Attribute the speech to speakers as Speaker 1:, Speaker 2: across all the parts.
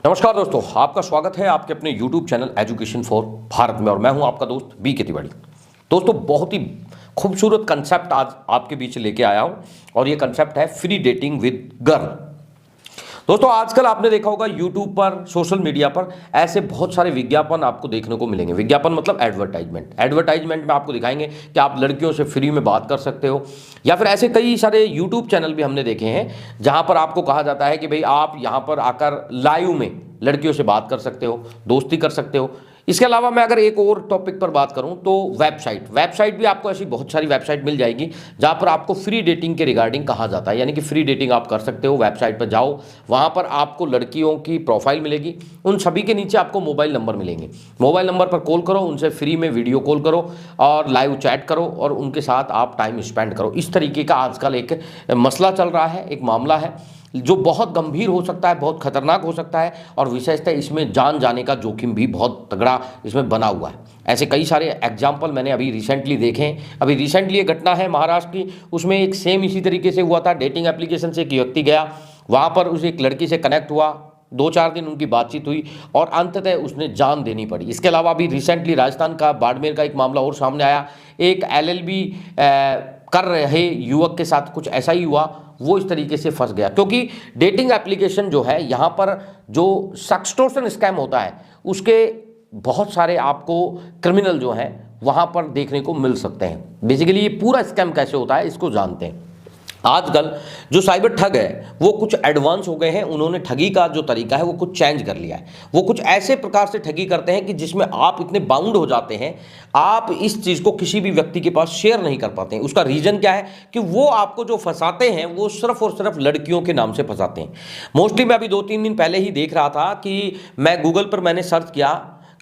Speaker 1: नमस्कार दोस्तों, आपका स्वागत है आपके अपने YouTube channel education for Bharat में और मैं हूं आपका दोस्त बी के तिवारी। दोस्तों, बहुत ही खूबसूरत कंसेप्ट आज आपके बीच लेके आया हूं और ये कंसेप्ट है फ्री डेटिंग विद गर्ल। दोस्तों, आजकल आपने देखा होगा YouTube पर, सोशल मीडिया पर ऐसे बहुत सारे विज्ञापन आपको देखने को मिलेंगे। विज्ञापन मतलब एडवर्टाइजमेंट। एडवर्टाइजमेंट में आपको दिखाएंगे कि आप लड़कियों से फ्री में बात कर सकते हो, या फिर ऐसे कई सारे YouTube चैनल भी हमने देखे हैं जहां पर आपको कहा जाता है कि भाई आप यहां पर आकर लाइव में लड़कियों से बात कर सकते हो, दोस्ती कर सकते हो। इसके अलावा मैं अगर एक और टॉपिक पर बात करूं तो वेबसाइट भी आपको ऐसी बहुत सारी वेबसाइट मिल जाएगी जहां पर आपको फ्री डेटिंग के रिगार्डिंग कहा जाता है, यानी कि फ्री डेटिंग आप कर सकते हो। वेबसाइट पर जाओ, वहां पर आपको लड़कियों की प्रोफाइल मिलेगी, उन सभी के नीचे आपको मोबाइल नंबर मिलेंगे। मोबाइल नंबर पर कॉल करो, उनसे फ्री में वीडियो कॉल करो और लाइव चैट करो और उनके साथ आप टाइम स्पेंड करो। इस तरीके का आजकल एक मसला चल रहा है, एक मामला है जो बहुत गंभीर हो सकता है, बहुत खतरनाक हो सकता है और विशेषतः इसमें जान जाने का जोखिम भी बहुत तगड़ा इसमें बना हुआ है। ऐसे कई सारे एग्जाम्पल मैंने अभी रिसेंटली देखे हैं। अभी रिसेंटली एक घटना है महाराष्ट्र की, उसमें एक सेम इसी तरीके से हुआ था। डेटिंग एप्लीकेशन से एक व्यक्ति गया, वहाँ पर उसे एक लड़की से कनेक्ट हुआ, 2-4 दिन उनकी बातचीत हुई और अंततः उसने जान देनी पड़ी। इसके अलावा अभी रिसेंटली राजस्थान का बाड़मेर का एक मामला और सामने आया। एक LLB कर रहे युवक के साथ कुछ ऐसा ही हुआ, वो इस तरीके से फंस गया क्योंकि डेटिंग एप्लीकेशन जो है, यहाँ पर जो सेक्सटॉर्शन स्कैम होता है उसके बहुत सारे आपको क्रिमिनल जो हैं वहाँ पर देखने को मिल सकते हैं। बेसिकली ये पूरा स्कैम कैसे होता है इसको जानते हैं। आजकल जो साइबर ठग है वो कुछ एडवांस हो गए हैं। उन्होंने ठगी का जो तरीका है वो कुछ चेंज कर लिया है। वो कुछ ऐसे प्रकार से ठगी करते हैं कि जिसमें आप इतने बाउंड हो जाते हैं, आप इस चीज़ को किसी भी व्यक्ति के पास शेयर नहीं कर पाते हैं। उसका रीज़न क्या है कि वो आपको जो फंसाते हैं वो सिर्फ और सिर्फ लड़कियों के नाम से फंसाते हैं। मोस्टली मैं अभी 2-3 दिन पहले ही देख रहा था कि मैं गूगल पर मैंने सर्च किया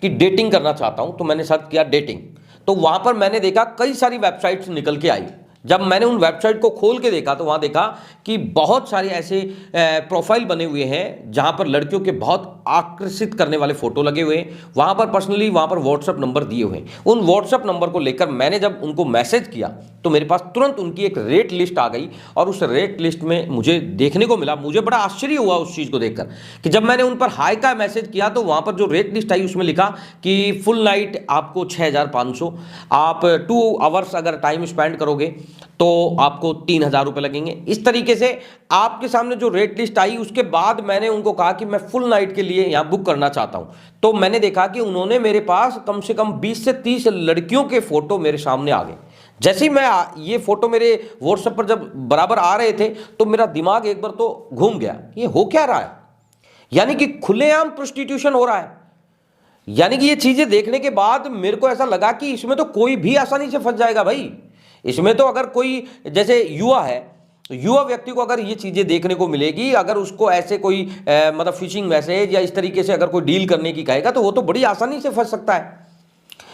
Speaker 1: कि डेटिंग करना चाहता हूँ, तो मैंने सर्च किया डेटिंग, तो वहाँ पर मैंने देखा कई सारी वेबसाइट्स निकल के आई। जब मैंने उन वेबसाइट को खोल के देखा तो वहाँ देखा कि बहुत सारे ऐसे प्रोफाइल बने हुए हैं जहाँ पर लड़कियों के बहुत आकर्षित करने वाले फोटो लगे हुए हैं। वहाँ पर पर्सनली वहाँ पर व्हाट्सअप नंबर दिए हुए हैं। उन व्हाट्सअप नंबर को लेकर मैंने जब उनको मैसेज किया तो मेरे पास तुरंत उनकी एक रेट लिस्ट आ गई और उस रेट लिस्ट में मुझे देखने को मिला, मुझे बड़ा आश्चर्य हुआ उस चीज़ को देखकर कि जब मैंने उन पर हाई का मैसेज किया तो वहाँ पर जो रेट लिस्ट आई उसमें लिखा कि फुल नाइट आपको 6500, आप 2 आवर्स अगर टाइम स्पेंड करोगे तो आपको 3000 रुपये लगेंगे। इस तरीके से आपके सामने जो रेट लिस्ट आई, उसके बाद मैंने उनको कहा कि मैं फुल नाइट के लिए यहाँ बुक करना चाहता हूँ। तो मैंने देखा कि उन्होंने मेरे पास कम से कम 20 से 30 लड़कियों के फोटो मेरे सामने आ गए। जैसे ही मैं ये फोटो मेरे व्हाट्सएप पर जब बराबर आ रहे थे तो मेरा दिमाग एक बार तो घूम गया, ये हो क्या रहा है। यानी कि खुलेआम प्रोस्टिट्यूशन हो रहा है। यानी कि ये चीजें देखने के बाद मेरे को ऐसा लगा कि इसमें तो कोई भी आसानी से फंस जाएगा भाई। इसमें तो अगर कोई जैसे युवा है, युवा व्यक्ति को अगर ये चीजें देखने को मिलेगी, अगर उसको ऐसे कोई मतलब फिशिंग मैसेज या इस तरीके से अगर कोई डील करने की कहेगा तो वो तो बड़ी आसानी से फंस सकता है।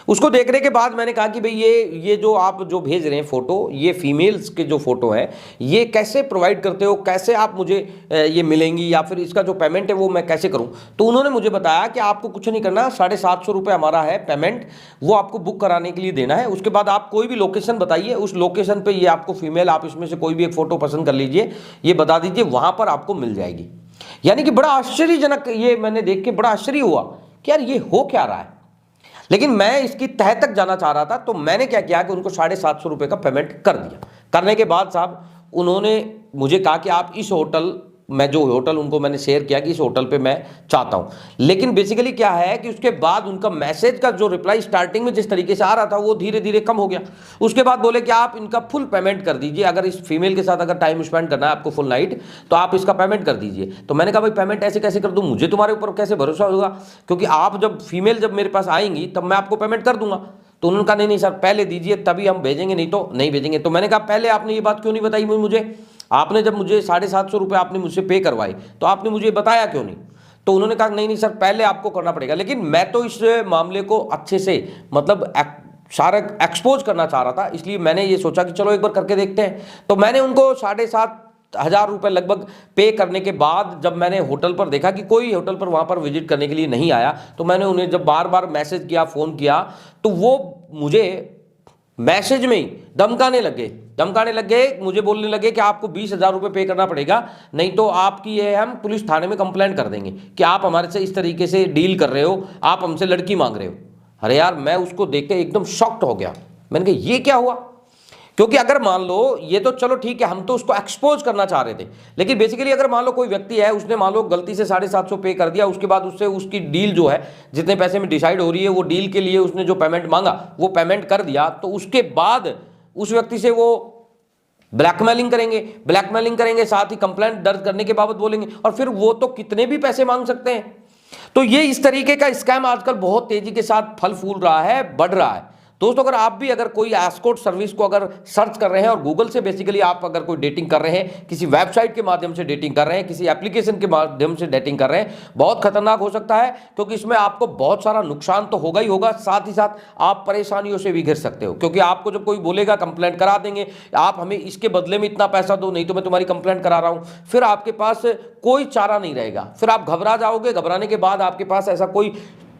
Speaker 1: उसको देखने के बाद मैंने कहा कि भाई ये जो आप जो भेज रहे हैं फोटो, ये फीमेल्स के जो फोटो हैं, ये कैसे प्रोवाइड करते हो, कैसे आप मुझे ये मिलेंगी, या फिर इसका जो पेमेंट है वो मैं कैसे करूं। तो उन्होंने मुझे बताया कि आपको कुछ नहीं करना, 750 रुपये हमारा है पेमेंट, वो आपको बुक कराने के लिए देना है। उसके बाद आप कोई भी लोकेशन बताइए, उस लोकेशन पर ये आपको फीमेल, आप इसमें से कोई भी एक फोटो पसंद कर लीजिए, ये बता दीजिए, वहां पर आपको मिल जाएगी। यानी कि बड़ा आश्चर्यजनक, ये मैंने देख के बड़ा आश्चर्य हुआ कि यार ये हो क्या रहा है। लेकिन मैं इसकी तह तक जाना चाह रहा था, तो मैंने क्या किया कि उनको 750 रुपये का पेमेंट कर दिया। करने के बाद साहब उन्होंने मुझे कहा कि आप इस होटल, मैं जो होटल उनको मैंने शेयर किया कि इस होटल पे मैं चाहता हूं। लेकिन बेसिकली क्या है कि उसके बाद उनका मैसेज का जो रिप्लाई स्टार्टिंग में जिस तरीके से आ रहा था वो धीरे धीरे कम हो गया। उसके बाद बोले कि आप इनका फुल पेमेंट कर दीजिए, अगर इस फीमेल के साथ अगर टाइम स्पेंड करना है आपको फुल नाइट, तो आप इसका पेमेंट कर दीजिए। तो मैंने कहा भाई पेमेंट ऐसे कैसे कर दूं, मुझे तुम्हारे ऊपर कैसे भरोसा होगा, क्योंकि आप जब फीमेल जब मेरे पास आएंगी तब मैं आपको पेमेंट कर दूंगा। तो उन्होंने कहा नहीं नहीं सर, पहले दीजिए तभी हम भेजेंगे, नहीं तो नहीं भेजेंगे। तो मैंने कहा पहले आपने ये बात क्यों नहीं बताई मुझे, आपने जब मुझे 750 रुपये आपने मुझसे पे करवाए तो आपने मुझे बताया क्यों नहीं। तो उन्होंने कहा नहीं नहीं सर, पहले आपको करना पड़ेगा। लेकिन मैं तो इस मामले को अच्छे से मतलब सारा एक्सपोज करना चाह रहा था, इसलिए मैंने ये सोचा कि चलो एक बार करके देखते हैं। तो मैंने उनको 7,500 रुपये लगभग पे करने के बाद जब मैंने होटल पर देखा कि कोई होटल पर वहाँ पर विजिट करने के लिए नहीं आया, तो मैंने उन्हें जब बार बार मैसेज किया, फ़ोन किया, तो वो मुझे मैसेज में ही धमकाने लगे धमकाने लग गए, मुझे बोलने लगे कि आपको 20,000 रुपये पे करना पड़ेगा, नहीं तो आपकी ये हम पुलिस थाने में कंप्लेंट कर देंगे कि आप हमारे से इस तरीके से डील कर रहे हो, आप हमसे लड़की मांग रहे हो। अरे यार, मैं उसको देख के एकदम शॉक्ड हो गया। मैंने कहा ये क्या हुआ? क्योंकि अगर मान लो, ये तो चलो ठीक है, हम तो उसको एक्सपोज करना चाह रहे थे, लेकिन बेसिकली अगर मान लो कोई व्यक्ति है, उसने मान लो गलती से 750 पे कर दिया, उसके बाद उससे उसकी डील जो है जितने पैसे में डिसाइड हो रही है, वो डील के लिए उसने जो पेमेंट मांगा वो पेमेंट कर दिया, तो उसके बाद उस व्यक्ति से वो ब्लैकमेलिंग करेंगे, साथ ही कंप्लेंट दर्ज करने के बाबत बोलेंगे, और फिर वो तो कितने भी पैसे मांग सकते हैं। तो ये इस तरीके का स्कैम आजकल बहुत तेजी के साथ फल फूल रहा है, बढ़ रहा है। दोस्तों, अगर आप भी अगर कोई एस्कॉर्ट सर्विस को अगर सर्च कर रहे हैं और गूगल से बेसिकली आप अगर कोई डेटिंग कर रहे हैं, किसी वेबसाइट के माध्यम से डेटिंग कर रहे हैं, किसी एप्लीकेशन के माध्यम से डेटिंग कर रहे हैं, बहुत खतरनाक हो सकता है, क्योंकि इसमें आपको बहुत सारा नुकसान तो होगा ही होगा, साथ ही साथ आप परेशानियों से भी घिर सकते हो। क्योंकि आपको जब कोई बोलेगा कंप्लेंट करा देंगे, आप हमें इसके बदले में इतना पैसा दो, नहीं तो मैं तुम्हारी कंप्लेंट करा रहा हूं, फिर आपके पास कोई चारा नहीं रहेगा, फिर आप घबरा जाओगे। घबराने के बाद आपके पास ऐसा कोई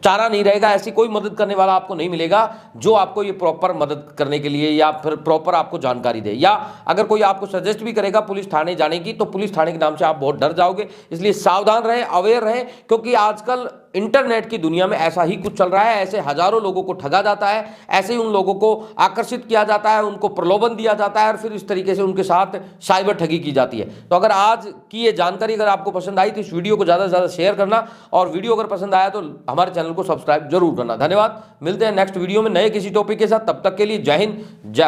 Speaker 1: चारा नहीं रहेगा, ऐसी कोई मदद करने वाला आपको नहीं मिलेगा जो आपको ये प्रॉपर मदद करने के लिए या फिर प्रॉपर आपको जानकारी दे, या अगर कोई आपको सजेस्ट भी करेगा पुलिस थाने जाने की, तो पुलिस थाने के नाम से आप बहुत डर जाओगे। इसलिए सावधान रहें, अवेयर रहें, क्योंकि आजकल इंटरनेट की दुनिया में ऐसा ही कुछ चल रहा है। ऐसे हजारों लोगों को ठगा जाता है, ऐसे ही उन लोगों को आकर्षित किया जाता है, उनको प्रलोभन दिया जाता है, और फिर इस तरीके से उनके साथ साइबर ठगी की जाती है। तो अगर आज की ये जानकारी अगर आपको पसंद आई तो इस वीडियो को ज़्यादा से ज़्यादा शेयर करना, और वीडियो अगर पसंद आया तो हमारे चैनल को सब्सक्राइब जरूर करना। धन्यवाद। मिलते हैं नेक्स्ट वीडियो में नए किसी टॉपिक के साथ, तब तक के लिए जय हिंद, जय भारत।